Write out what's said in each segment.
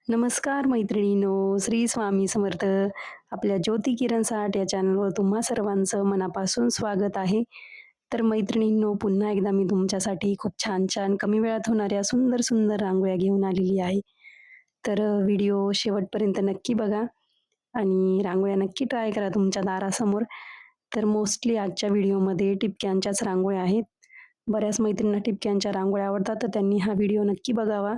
नमस्कार मैत्रिणींनो, श्री स्वामी समर्थ. आपल्या ज्योती किरण साठ या चॅनलवर तुम्हा सर्वांचं मनापासून स्वागत आहे. तर मैत्रिणींनो, पुन्हा एकदा मी तुमच्यासाठी खूप छान-छान कमी वेळात होणाऱ्या सुंदर-सुंदर रांगोळ्या घेऊन आलेली आहे. तर व्हिडिओ शेवटपर्यंत नक्की बघा आणि रांगोळ्या नक्की ट्राय करा तुमच्या दारासमोर. तर मोस्टली आजच्या व्हिडिओमध्ये टिपक्यांच्याच रांगोळ्या आहेत. बऱ्याच मैत्रिणींना टिपक्यांच्या रांगोळ्या आवडतात, तर त्यांनी हा व्हिडिओ नक्की बघावा.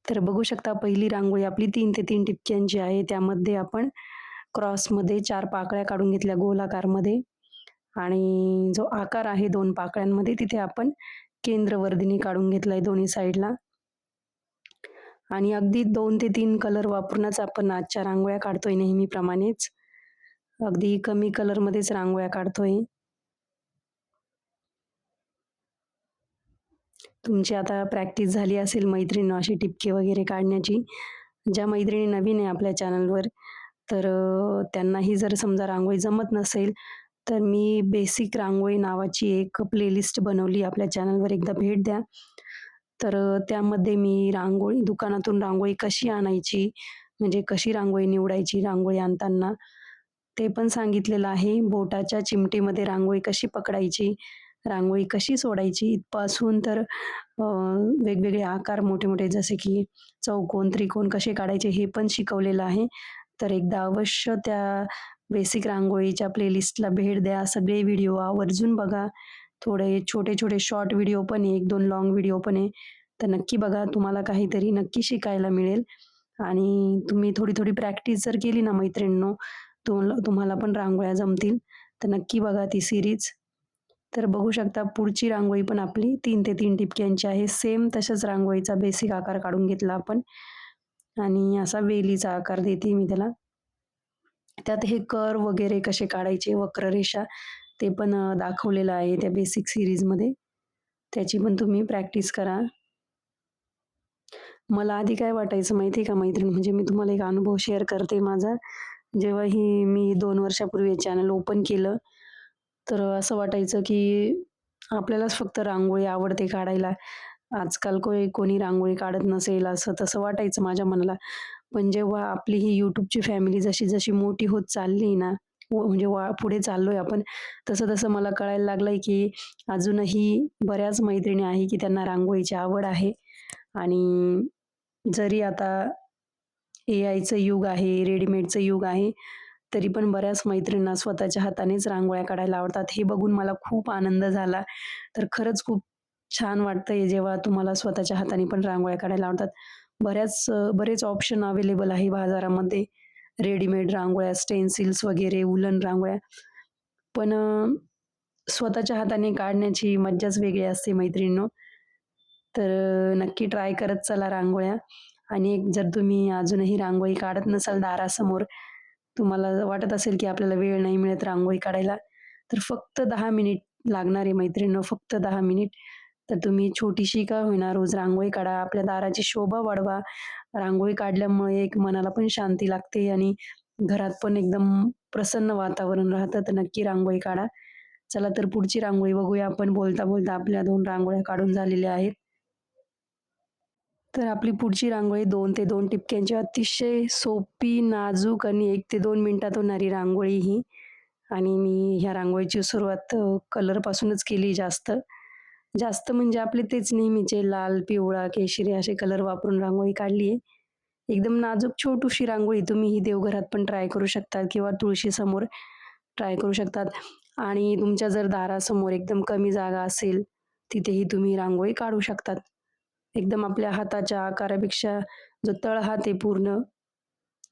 तर बघू शकता पहिली रांगोळी आपली 3 ते 3 टिपक्यांची आहे. त्यामध्ये आपण क्रॉसमध्ये 4 पाकळ्या काढून घेतल्या गोलाकारमध्ये आणि जो आकार आहे 2 पाकळ्यांमध्ये तिथे आपण केंद्रवर्धिनी काढून घेतलाय दोन्ही साइडला आणि अगदी 2 ते 3 कलर वापरूनच आपण आजच्या रांगोळ्या काढतोय नेहमीप्रमाणेच. अगदी कमी कलरमध्येच रांगोळ्या काढतोय. तुमची आता प्रॅक्टिस झाली असेल मैत्रिणींनो अशी टिपके वगैरे काढण्याची. ज्या मैत्रिणी नवीन आहे आपल्या चॅनलवर तर त्यांनाही जर समजा रांगोळी जमत नसेल, तर मी बेसिक रांगोळी नावाची एक प्लेलिस्ट बनवली आपल्या चॅनलवर एकदा भेट द्या. तर त्यामध्ये मी रांगोळी दुकानातून रांगोळी कशी आणायची, म्हणजे कशी रांगोळी निवडायची रांगोळी आणताना, ते पण सांगितलेलं आहे. बोटाच्या चिमटीमध्ये रांगोळी कशी पकडायची, रांगोळी कशी सोडायची इथपासून तर वेगवेगळे आकार मोठे-मोठे जसे की चौकोन, त्रिकोण कसे काढायचे हे पण शिकवलेलं आहे. तर एकदा अवश्य त्या बेसिक रांगोळीच्या प्लेलिस्टला भेट द्या. सगळे व्हिडिओ आवर्जून बघा. थोडे छोटे-छोटे शॉर्ट व्हिडिओ पण आहे, 1-2 लाँग व्हिडिओ पण आहे. तर नक्की बघा. तुम्हाला काहीतरी नक्की शिकायला मिळेल आणि तुम्ही थोडी-थोडी प्रॅक्टिस जर केली ना मैत्रिणींनो, तुम्हाला पण रांगोळ्या जमतील. तर नक्की बघा ती सीरीज. तर बघू शकता पुढची रांगोळी पण आपली 3 ते 3 टिपक्यांची आहे. सेम तशाच रांगोळीचा बेसिक आकार काढून घेतला आपण आणि असा वेलीचा आकार देते मी त्याला. त्यात हे कर्व वगैरे कसे काढायचे, वक्ररेषा ते पण दाखवलेलं आहे त्या बेसिक सीरीजमध्ये. त्याची पण तुम्ही प्रॅक्टिस करा. मला आधी काय वाटायचं माहिती आहे का मैत्रीण, म्हणजे मी तुम्हाला एक अनुभव शेअर करते माझा. जेव्हा मी 2 वर्षापूर्वी चॅनल ओपन केलं, तर असं वाटायचं की आपल्यालाच फक्त रांगोळी आवडते काढायला. आजकाल कोणी रांगोळी काढत नसेल असं तसं वाटायचं माझ्या मनाला. पण जेव्हा आपली ही YouTubeची फॅमिली जशी-जशी मोठी होत चालली ना, म्हणजे पुढे चाललोय आपण, तसं-तसं मला कळायला लागलंय की अजूनही बऱ्याच मैत्रिणी आहे की त्यांना रांगोळीची आवड आहे आणि जरी आता एआयचं युग आहे, रेडीमेडचं युग आहे, तरी पण बऱ्याच मैत्रिणींना स्वतःच्या हातानेच रांगोळ्या काढायला आवडतात. हे बघून मला खूप आनंद झाला. तर खरंच खूप छान वाटतंय जेव्हा तुम्हाला स्वतःच्या हाताने पण रांगोळ्या काढायला आवडतात. बरेच ऑप्शन अवेलेबल आहे बाजारामध्ये. रेडीमेड रांगोळ्या, स्टेन्सिल्स वगैरे, वूलन रांगोळ्या. पण स्वतःच्या हाताने काढण्याची मज्जाच वेगळी असते मैत्रिणींनो. तर नक्की ट्राय करत चला रांगोळ्या आणि जर तुम्ही अजूनही रांगोळी काढत नसाल दारासमोर, तुम्हाला वाटत असेल की आपल्याला वेळ नाही मिळत रांगोळी काढायला, तर फक्त 10 मिनिट लागणार आहे मैत्रिणींनो, फक्त 10 मिनिट. तर तुम्ही छोटीशी का होईना रोज रांगोळी काढा, आपल्या दाराची शोभा वाढवा. रांगोळी काढल्यामुळे एक मनाला पण शांती लागते आणि घरात पण एकदम प्रसन्न वातावरण राहतं. तर नक्की रांगोळी काढा. चला तर पुढची रांगोळी बघूया आपण. बोलता-बोलता आपल्या 2 रांगोळ्या काढून झालेल्या आहेत. तर आपली पुढची रांगोळी 2 ते 2 टिपक्यांची अतिशय सोपी, नाजूक आणि 1 ते 2 मिनिटात होणारी रांगोळी ही आणि मी ह्या रांगोळीची सुरुवात कलरपासूनच केली जास्त. जास्त म्हणजे आपले तेच नेहमीचे लाल, पिवळा, केशरी असे कलर वापरून रांगोळी काढली आहे. एकदम नाजूक छोटूशी रांगोळी तुम्ही ही देवघरात पण ट्राय करू शकता किंवा तुळशीसमोर ट्राय करू शकतात आणि तुमच्या जर दारासमोर एकदम कमी जागा असेल, तिथेही तुम्ही रांगोळी काढू शकतात. एकदम आपल्या हाताच्या आकारापेक्षा जो तळहात आहे पूर्ण,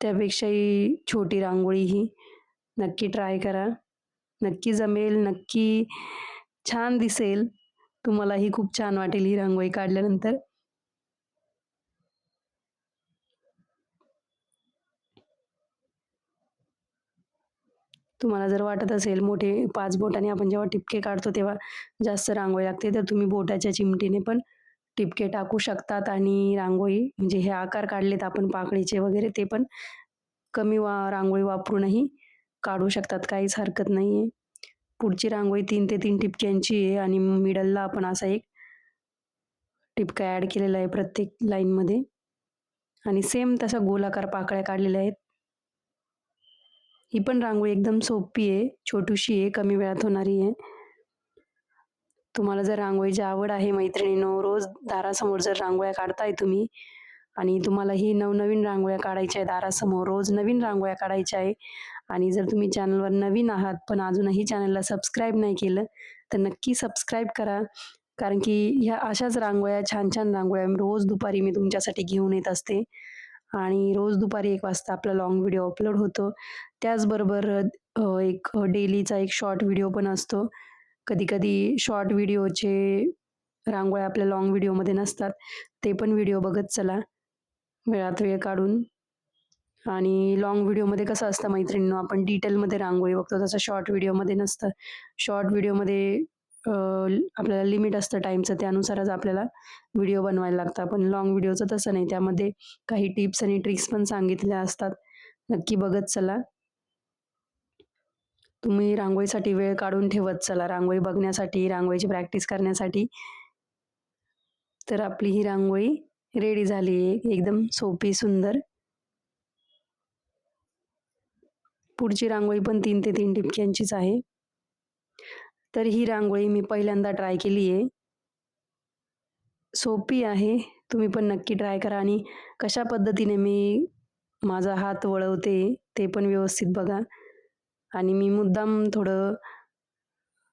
त्यापेक्षाही छोटी रांगोळी ही. नक्की ट्राय करा. नक्की जमेल, नक्की छान दिसेल. तुम्हालाही खूप छान वाटेल ही रांगोळी काढल्यानंतर. तुम्हाला जर वाटत असेल मोठे 5 बोटाने आपण जेव्हा टिपके काढतो तेव्हा जास्त रांगोळी लागते, तर तुम्ही बोटाच्या चिमटीने पण टिपके टाकू शकतात आणि रांगोळी म्हणजे हे आकार काढलेत आपण पाकळीचे वगैरे ते पण कमी रांगोळी वापरूनही काढू शकतात. काहीच हरकत नाहीये. पुढची रांगोळी 3 ते 3 टिपक्यांची आहे आणि मिडलला आपण असा एक टिपका ॲड केलेला आहे प्रत्येक लाईनमध्ये आणि सेम तशा गोलाकार पाकळ्या काढलेल्या आहेत. ही पण रांगोळी एकदम सोपी आहे, छोटीशी आहे, कमी वेळात होणारी आहे. तुम्हाला जर रांगोळीची आवड आहे मैत्रिणींनो, रोज दारासमोर जर रांगोळ्या काढताय तुम्ही आणि तुम्हाला ही नवनवीन रांगोळ्या काढायच्या आहे दारासमोर, रोज नवीन रांगोळ्या काढायच्या आहे आणि जर तुम्ही चॅनलवर नवीन आहात, पण अजूनही चॅनलला सबस्क्राईब नाही केलं, तर नक्की सबस्क्राईब करा. कारण की ह्या अशाच रांगोळ्या, छान-छान रांगोळ्या रोज दुपारी मी तुमच्यासाठी घेऊन येत असते आणि रोज दुपारी 1 वाजता आपला लाँग व्हिडिओ अपलोड होतो. त्याचबरोबर एक डेलीचा एक शॉर्ट व्हिडिओ पण असतो. कधी-कधी शॉर्ट व्हिडिओचे रांगोळ्या आपल्या लाँग व्हिडिओमध्ये नसतात. ते पण व्हिडिओ बघत चला, वेळात वेळ काढून. आणि लाँग व्हिडिओमध्ये कसं असतं मैत्रिणींनो, आपण डिटेलमध्ये रांगोळी बघतो, तसं शॉर्ट व्हिडिओमध्ये नसतं. शॉर्ट व्हिडिओमध्ये आपल्याला लिमिट असतं टाईमचं, त्यानुसारच आपल्याला व्हिडिओ बनवायला लागतात. पण लाँग व्हिडिओचं तसं नाही, त्यामध्ये काही टिप्स आणि ट्रिक्स पण सांगितल्या असतात. नक्की बघत चला. तुम्ही रांगोळीसाठी वेळ काढून ठेवत चला, रांगोळी बघण्यासाठी, रांगोळीची प्रॅक्टिस करण्यासाठी. तर आपली ही रांगोळी रेडी झाली आहे, एकदम सोपी, सुंदर. पुढची रांगोळी पण 3 ते 3 ठिपक्यांचीच आहे. तर ही रांगोळी मी पहिल्यांदा ट्राय केली आहे. सोपी आहे. तुम्ही पण नक्की ट्राय करा आणि कशा पद्धतीने मी माझा हात वळवते ते पण व्यवस्थित बघा. आणि मी मुद्दाम थोडं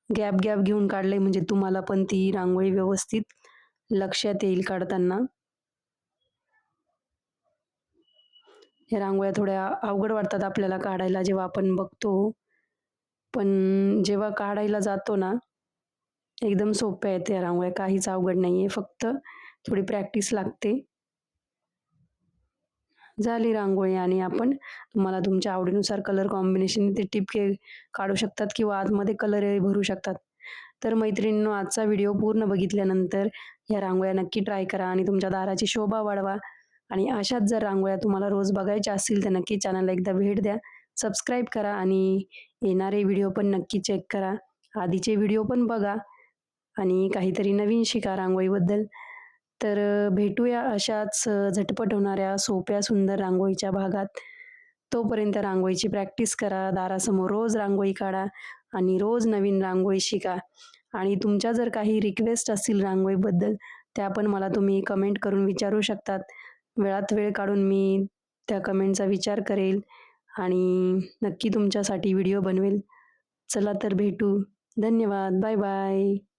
गॅप घेऊन काढलंय म्हणजे तुम्हाला पण ती रांगोळी व्यवस्थित लक्षात येईल काढताना. ह्या रांगोळ्या थोड्या अवघड वाटतात आपल्याला काढायला जेव्हा आपण बघतो. पण जेव्हा काढायला जातो ना, एकदम सोप्या आहेत त्या रांगोळ्या, काहीच अवघड नाहीये. फक्त थोडी प्रॅक्टिस लागते. झाली रांगोळी आणि आपण तुम्हाला तुमच्या आवडीनुसार कलर कॉम्बिनेशन ते टिपके काढू शकतात किंवा आतमध्ये कलरही भरू शकतात. तर मैत्रिणींनो, आजचा व्हिडिओ पूर्ण बघितल्यानंतर ह्या रांगोळ्या नक्की ट्राय करा आणि तुमच्या दाराची शोभा वाढवा. आणि अशाच जर रांगोळ्या तुम्हाला रोज बघायच्या असतील, तर नक्की चॅनलला एकदा भेट द्या. सबस्क्राईब करा आणि येणारे व्हिडिओ पण नक्की चेक करा. आधीचे व्हिडिओ पण बघा आणि काहीतरी नवीन शिका रांगोळीबद्दल. तर भेटूया अशाच झटपट होणाऱ्या, सोप्या, सुंदर रांगोळीच्या भागात. तोपर्यंत रांगोळीची प्रॅक्टिस करा, दारासमोर रोज रांगोळी काढा आणि रोज नवीन रांगोळी शिका. आणि तुमच्या जर काही रिक्वेस्ट असतील रांगोळीबद्दल, त्या पण मला तुम्ही कमेंट करून विचारू शकतात. वेळात वेळ काढून मी त्या कमेंटचा विचार करेल आणि नक्की तुमच्यासाठी व्हिडिओ बनवेल. चला तर भेटू. धन्यवाद. Bye bye.